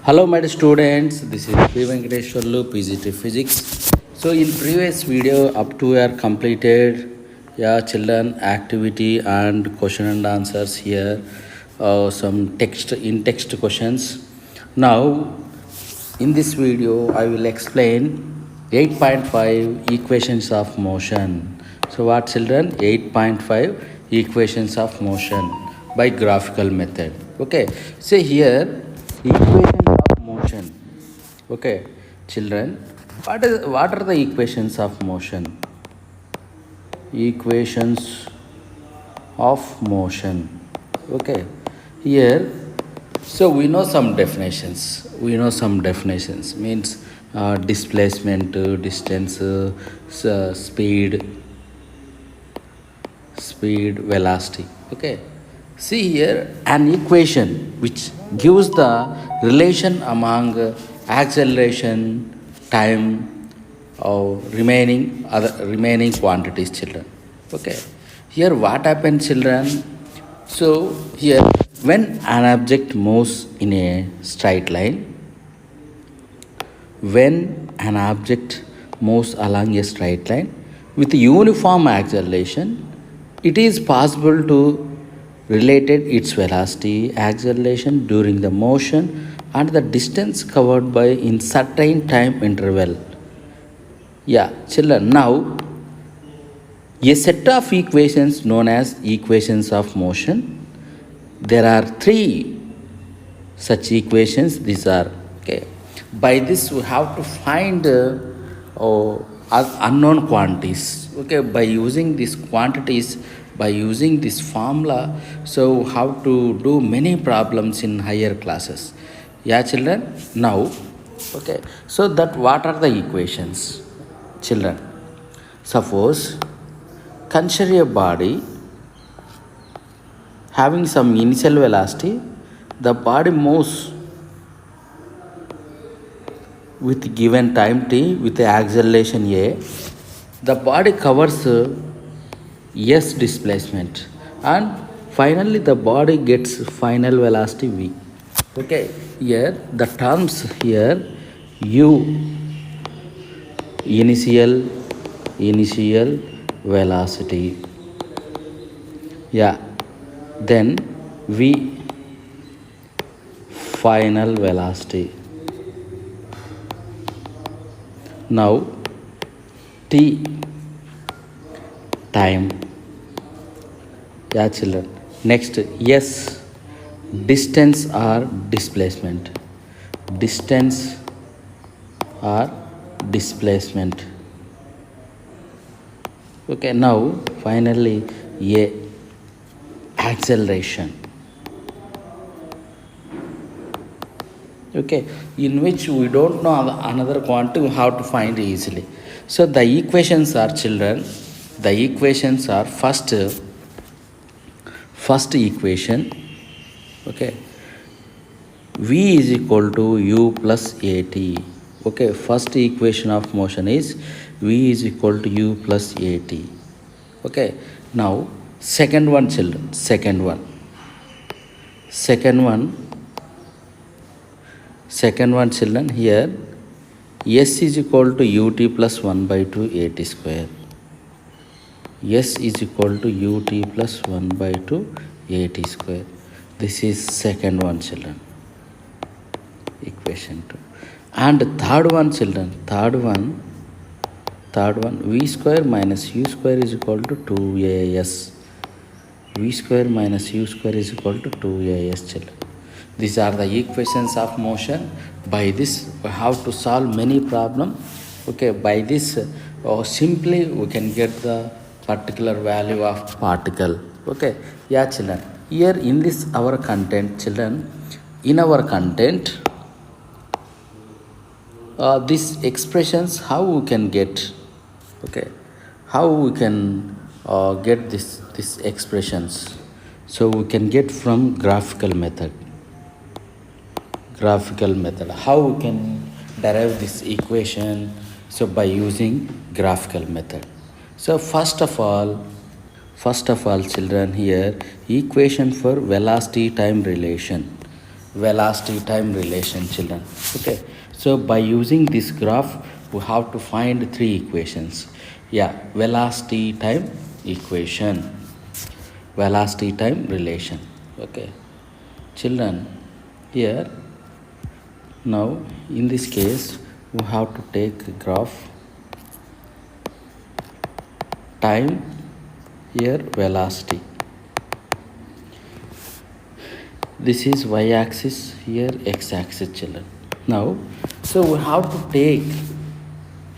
Hello, my students. This is P. Venkateshwarlu, PGT Physics. So, in previous video, up to we are completed, children activity and question and answers here. Some text questions. Now, in this video, I will explain 8.5 equations of motion. So, what children? 8.5 equations of motion by graphical method. Okay. So here equations of motion. Okay, children. What are the equations of motion? Equations of motion. Okay. Here, so we know some definitions. Means displacement, distance, speed, velocity. Okay. See here an equation which gives the relation among acceleration, time, or remaining quantities, children. Okay. Here what happens, children? So here when an object moves in a straight line, when an object moves along a straight line with uniform acceleration, it is possible to related its velocity, acceleration during the motion, and the distance covered by in certain time interval. Yeah, children. Now, a set of equations known as equations of motion. There are three such equations. These are okay. By this, we have to find unknown quantities. Okay, by using these quantities, by using this formula, so how to do many problems in higher classes. Yeah, children. Now, okay. So that what are the equations, children? Suppose consider a body having some initial velocity. The body moves with given time t with the acceleration a. The body covers s displacement, and finally the body gets final velocity v. Okay, here the terms here u initial velocity, yeah, then v final velocity. Now t time, yeah, children. Next, yes, distance or displacement, distance or displacement. Okay, now finally a acceleration. Okay, in which we don't know another quantity, we have to find easily. So the equations are, children, the equations are first equation. Okay, v is equal to u plus at. Okay, first equation of motion is v is equal to u plus at. Okay, now second one, children, second one, children. Here s is equal to ut plus 1 by 2 at square. S is equal to ut plus 1 by 2 at square. This is second one, children, equation 2. And third one, children, third one, v square minus u square is equal to 2as. V square minus u square is equal to 2as, children. These are the equations of motion. By this, we have to solve many problems. Okay, by this, simply we can get the particular value of particle. Okay, yeah, children. Here in this our content, children, in our content, these expressions, how we can get, okay, how we can get these expressions. So we can get from graphical method. How we can derive this equation? So by using graphical method. So first of all, children, here equation for velocity time relation. velocity time relation, children. Okay, so by using this graph we have to find three equations. Yeah, velocity time equation, velocity time relation. Okay, children, here now in this case we have to take graph time, here velocity, this is y-axis, here x-axis, children. Now, so we have to take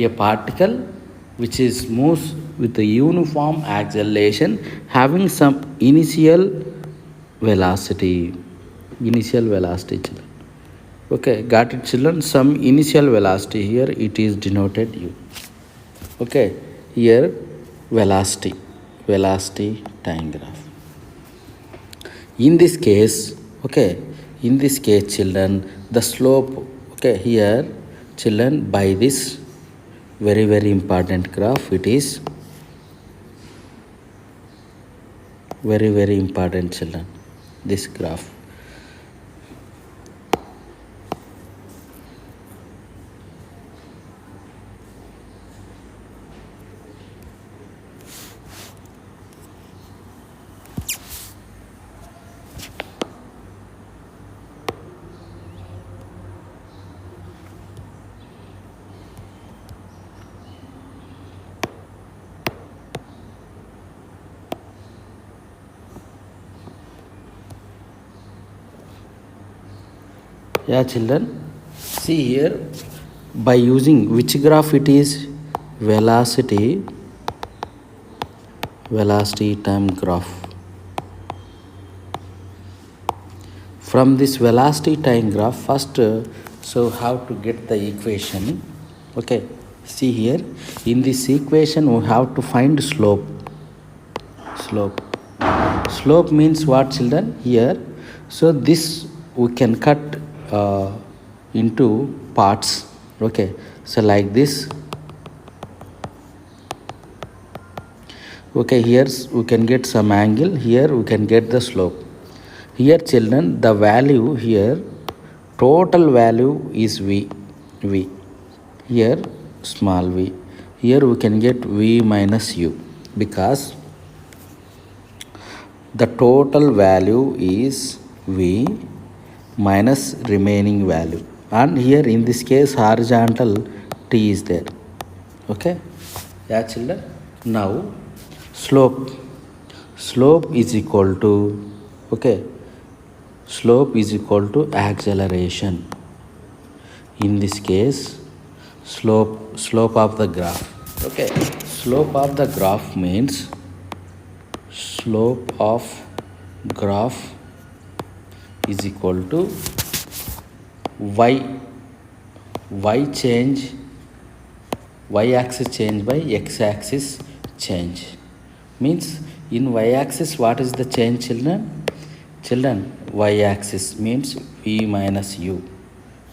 a particle which is moves with a uniform acceleration having some initial velocity, children. Okay, got it, children? Some initial velocity, here it is denoted u. Okay, here velocity, time graph. In this case, okay, in this case, children, the slope, okay, here, children, by this very important graph, it is very important, children, this graph. Yeah, children, see here, by using which graph it is? Velocity time graph. From this velocity time graph, first, so how to get the equation? Okay, see here, in this equation we have to find slope. Slope means what, children? Here, so this we can cut into parts. Okay, so like this. Okay, here we can get some angle, here we can get the slope. Here, children, the value here, total value is v. Here small v. Here we can get v minus u, because the total value is v minus remaining value, and here in this case horizontal t is there. Okay, yeah, children. Now slope is equal to, okay, slope is equal to acceleration. In this case, slope of the graph. Okay, slope of the graph means slope of graph is equal to y change, y-axis change by x-axis change. Means in y-axis what is the change, children? Y-axis means v minus u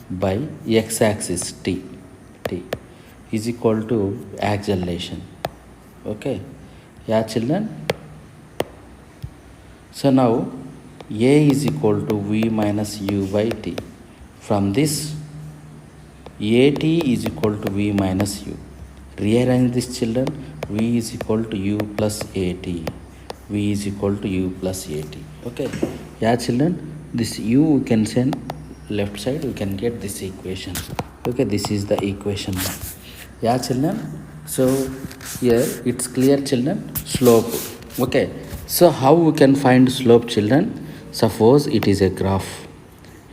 by x-axis t is equal to acceleration. Okay, yeah, children. So now a is equal to v minus u by t. From this, at is equal to v minus u. Rearrange this, children. V is equal to u plus at. V is equal to u plus at. Okay, yeah, children. This u we can send left side, we can get this equation. Okay, this is the equation. Yeah, children. So here it's clear, children. Slope. Okay, so how we can find slope, children? Suppose it is a graph.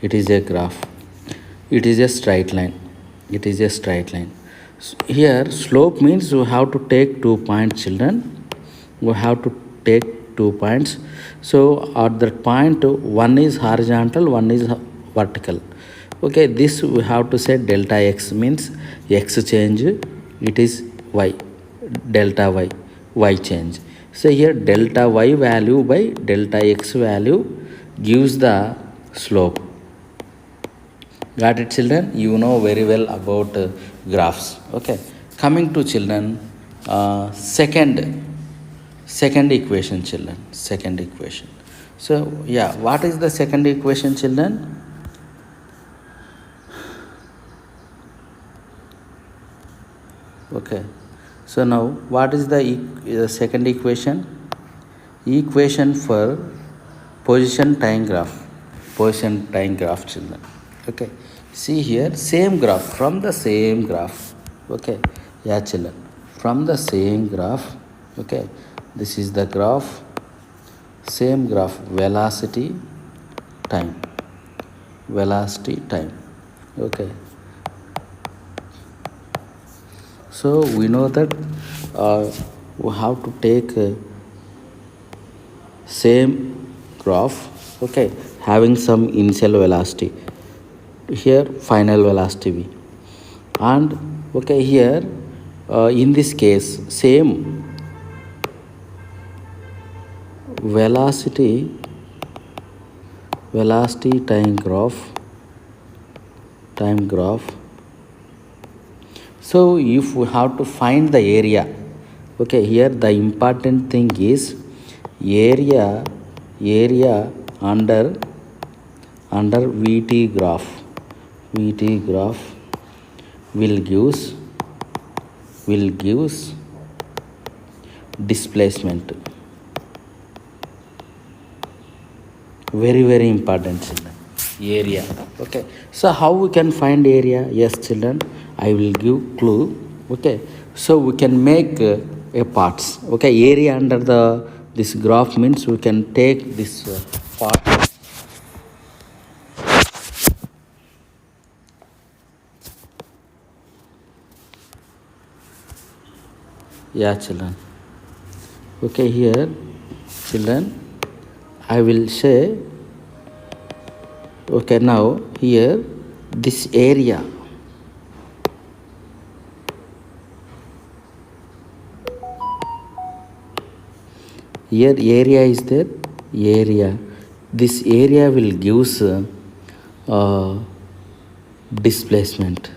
It is a straight line. So here slope means we have to take 2 points, children. We have to take 2 points. So at that point, one is horizontal, one is vertical. Okay, this we have to say delta x, means x change, it is y, delta y change. So here delta y value by delta x value gives the slope. Got it, children? You know very well about graphs. Okay, coming to, children, second equation, children. Second equation. So yeah, what is the second equation, children? Okay, so now what is the second equation? Equation for position time graph. Position time graph, children. Okay, see here, same graph, from the same graph. Okay, yeah, children, from the same graph. Okay, this is the graph, same graph, velocity time, velocity time. Okay, so we know that we have to take same graph, okay, having some initial velocity, here final velocity v, and okay, here in this case same velocity time graph. So if we have to find the area, okay, here the important thing is area under VT graph will gives displacement. Very important, children. Area. Okay, so how we can find area? Yes, children, I will give clue. Okay, so we can make a parts. Okay, area under this graph means we can take this part. Yeah, children. Okay, here, children, I will say, okay, now here this area, here area is there, area, this area will gives displacement.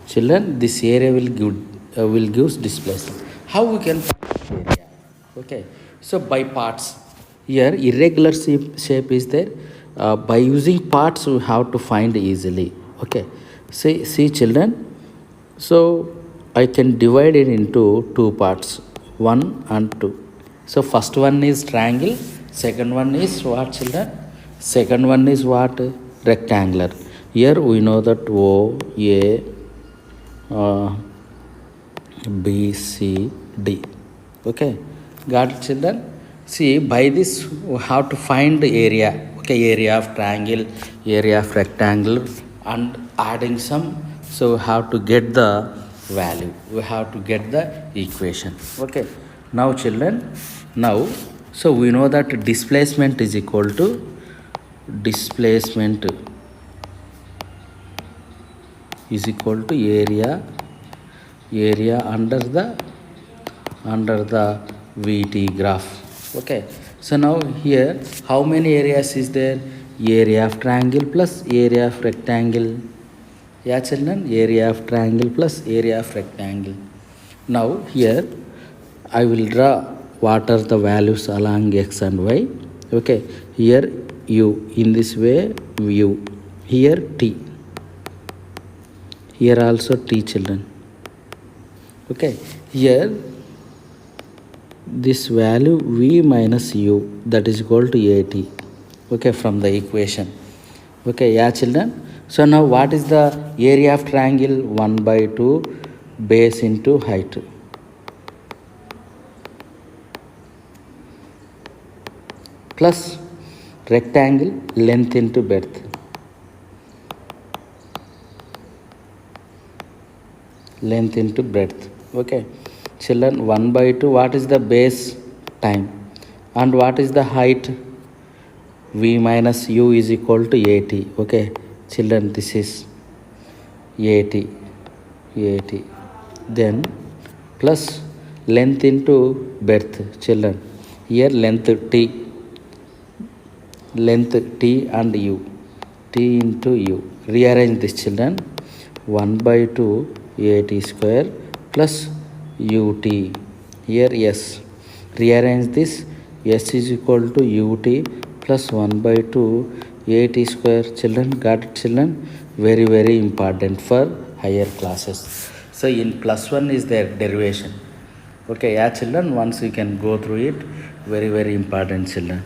Children, this area will gives displacement. How we can find area? Okay, so by parts. Here irregular shape is there. By using parts we have to find easily. Okay, see children. So I can divide it into two parts, 1 and 2. So first one is triangle, second one is what, children? Second one is what? Rectangular. Here we know that O, A, B, C, D. Okay, got it, children? See, by this we have to find the area. Okay, area of triangle, area of rectangle, and adding some. So we have to get the value. We have to get the equation. Okay, now children, now so we know that displacement is equal to area under the VT graph. Okay, so now here how many areas is there? Area of triangle plus area of rectangle. Yeah, children, area of triangle plus area of rectangle. Now here I will draw what are the values along x and y. Okay, here u, in this way u, here t, here also t, children. Okay, here this value v minus u, that is equal to at. Okay, from the equation. Okay, yeah, children. So now what is the area of triangle? 1 by 2 base into height. Plus rectangle length into breadth. Length into breadth. Okay, children, 1 by 2, what is the base? Time. And what is the height? V minus u is equal to at. Okay, children, this is at. Then plus length into breadth, children. Here length t and u, t into u. Rearrange this, children. 1 by 2 at square plus ut. Here s. Rearrange this. S is equal to ut plus 1 by 2 8 square. Children, got it children? Very, very important for higher classes. So in plus 1 is their derivation. Okay, yeah children, once you can go through it, very, very important children.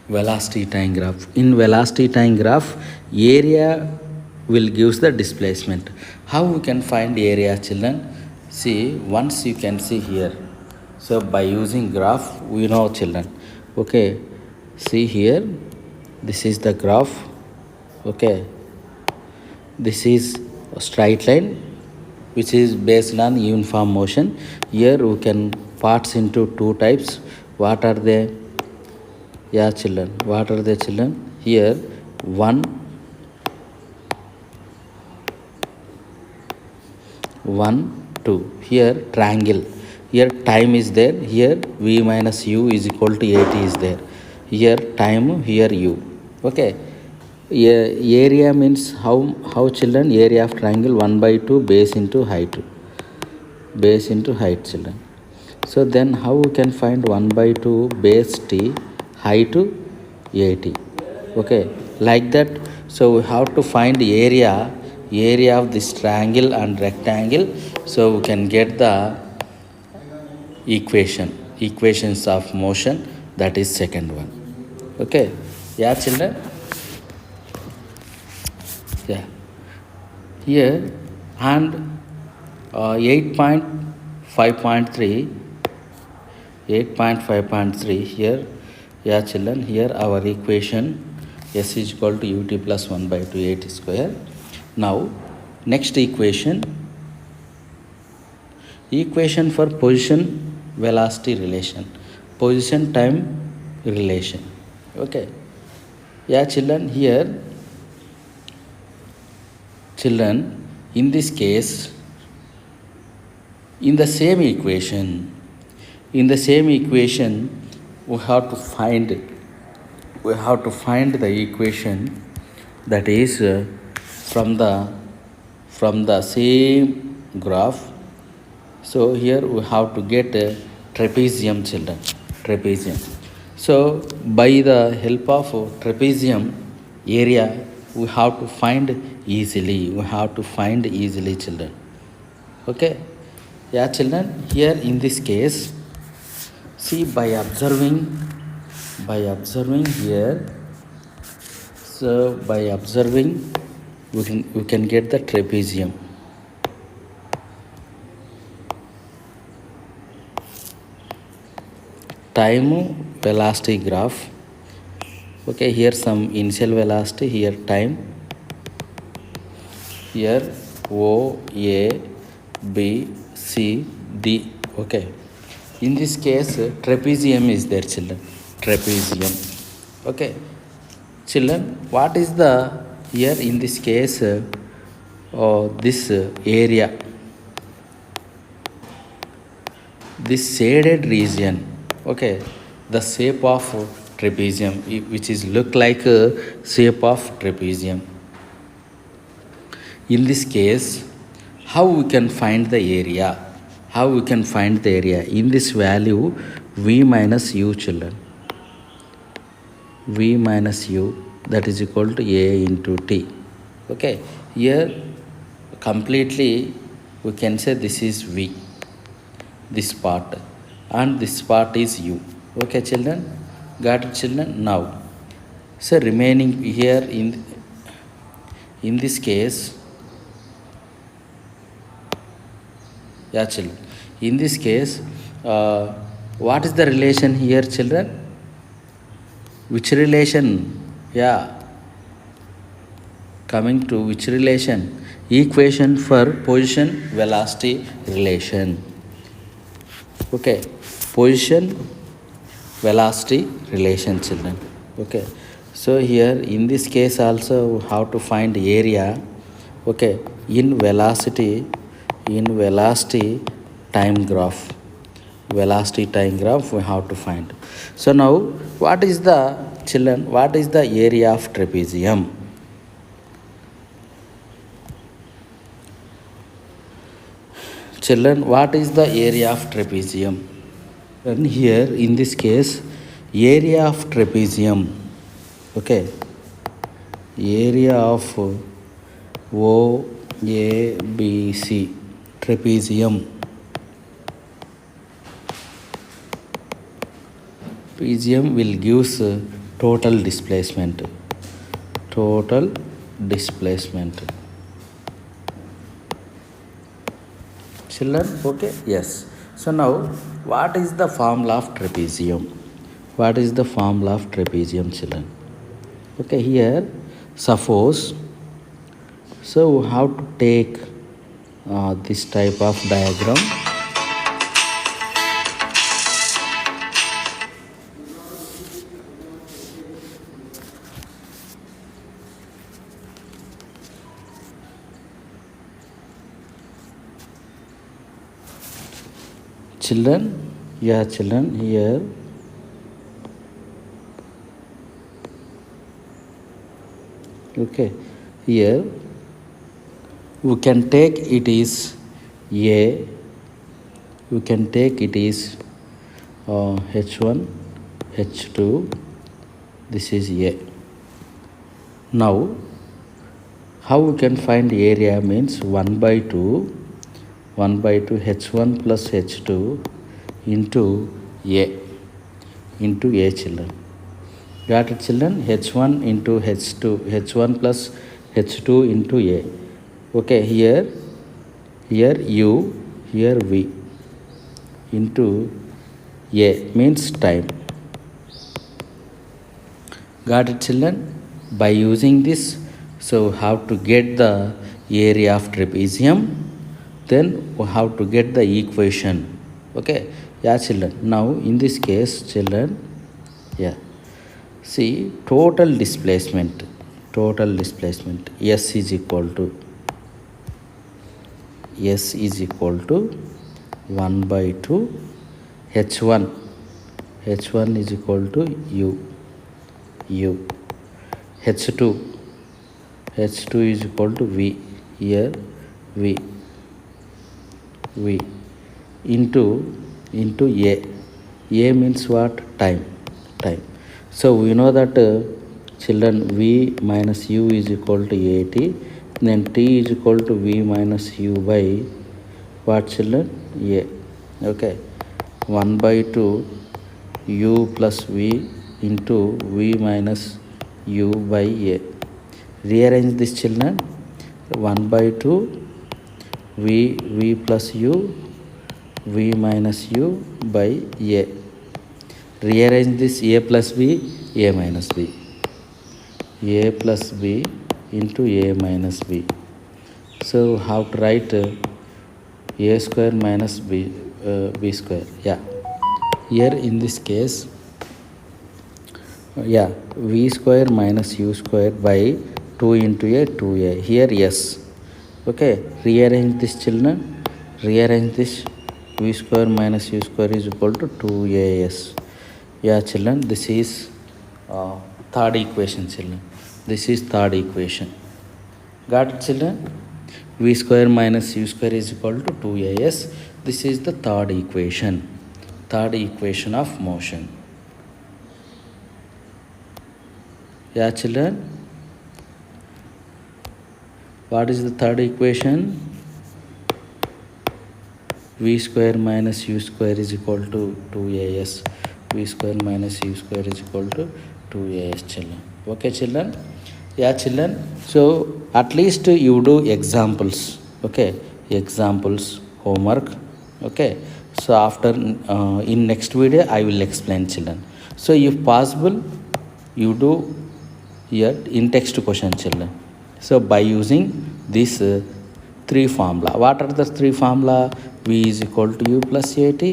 Velocity time graph. In velocity time graph, area will gives the displacement. How we can find area children? See, once you can see here. So by using graph, we know children. Okay, see here, this is the graph. Okay, this is a straight line which is based on uniform motion. Here we can parts into two types. What are they? Yeah children, what are the children? Here 1 2. Here triangle, here time is there, here v minus u is equal to 80 is there, here time, here u. Okay, area means how children? Area of triangle 1/2 base into height, children. So then how we can find 1/2 base t, height 80? Okay, like that. So we have to find area of this triangle and rectangle. So we can get the equations of motion, that is second one. Okay, yeah children. Yeah, here and 8.5.3 here. Yeah children, here our equation s is equal to ut plus 1/2 8 square. Now next equation for position velocity relation, position time relation. Okay, yeah children, here children, in this case, in the same equation we have to find the equation that is from the same graph. So here we have to get a trapezium children, trapezium. So by the help of trapezium area we have to find easily, children. Okay, yeah children, here in this case, see, by observing here, so by observing we can get the trapezium. Time velocity graph. Okay, here some initial velocity, here time, here O, A, B, C, D. Okay, in this case trapezium is there children, trapezium. Okay children, what is the here in this case this area, this shaded region. Okay, the shape of trapezium, which is look like a shape of trapezium. In this case, how we can find the area? In this value v minus u children, v minus u, that is equal to a into t. Okay, here completely we can say this is v, this part, and this part is u. Okay children, got it children? Now so remaining here in this case, yeah children, in this case what is the relation here children? Which relation? Yeah, coming to which relation? Equation for position velocity relation. Okay, position velocity relation children. Okay, so here in this case also how to find area. Okay, in velocity time graph, we have to find. So now what is the children, what is the area of trapezium? Children, what is the area of trapezium? And here in this case, area of trapezium Okay, area of OABC trapezium. Trapezium will gives total displacement. Total displacement. Children, okay? Yes. So now, what is the formula of trapezium? What is the formula of trapezium, children? Okay, here, suppose, so how to take this type of diagram? Children, yeah, children, here, okay, here we can take it is A, we can take it is H1, H2, this is A. Now, how we can find area means 1 by 2 H1 plus H2 into A children. Got it, children? H1 into H2, H1 plus H2 into A. Okay, here U, here V into A means time. Got it, children? By using this, so how to get the area of trapezium, then how to get the equation. Okay, yeah, children. Now in this case, children, yeah, see total displacement S is equal to 1 by 2 H1 is equal to U H2 is equal to V, here V into A means what? Time. So we know that children, V minus U is equal to AT, then T is equal to V minus U by what, children? A. Okay, 1 by 2 U plus V into V minus U by A. Rearrange this, children. 1 by 2 V plus U, V minus U by A. Rearrange this, A plus B, A minus B. A plus B into A minus B. So how to write A square minus B square? Yeah. Here in this case, yeah, V square minus U square by 2 into A, 2A. Here, yes. Okay, rearrange this, children. Rearrange this. V square minus U square is equal to 2AS. Yeah, children, this is third equation, children. This is third equation. Got it, children? V square minus U square is equal to 2AS. This is the third equation of motion. Yeah, children? What is the third equation? V square minus U square is equal to 2AS. V square minus U square is equal to 2AS, children. Okay, children? Yeah, children. So at least you do examples. Okay, examples, homework. Okay. So after in next video I will explain, children. So if possible, you do here in text question, children. So by using this three formula, what are the three formula? V is equal to U plus AT,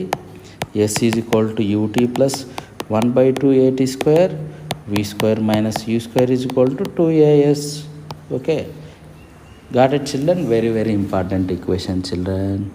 S is equal to UT plus 1 by 2 AT square, V square minus U square is equal to 2AS. Okay, got it, children? Very important equation, children.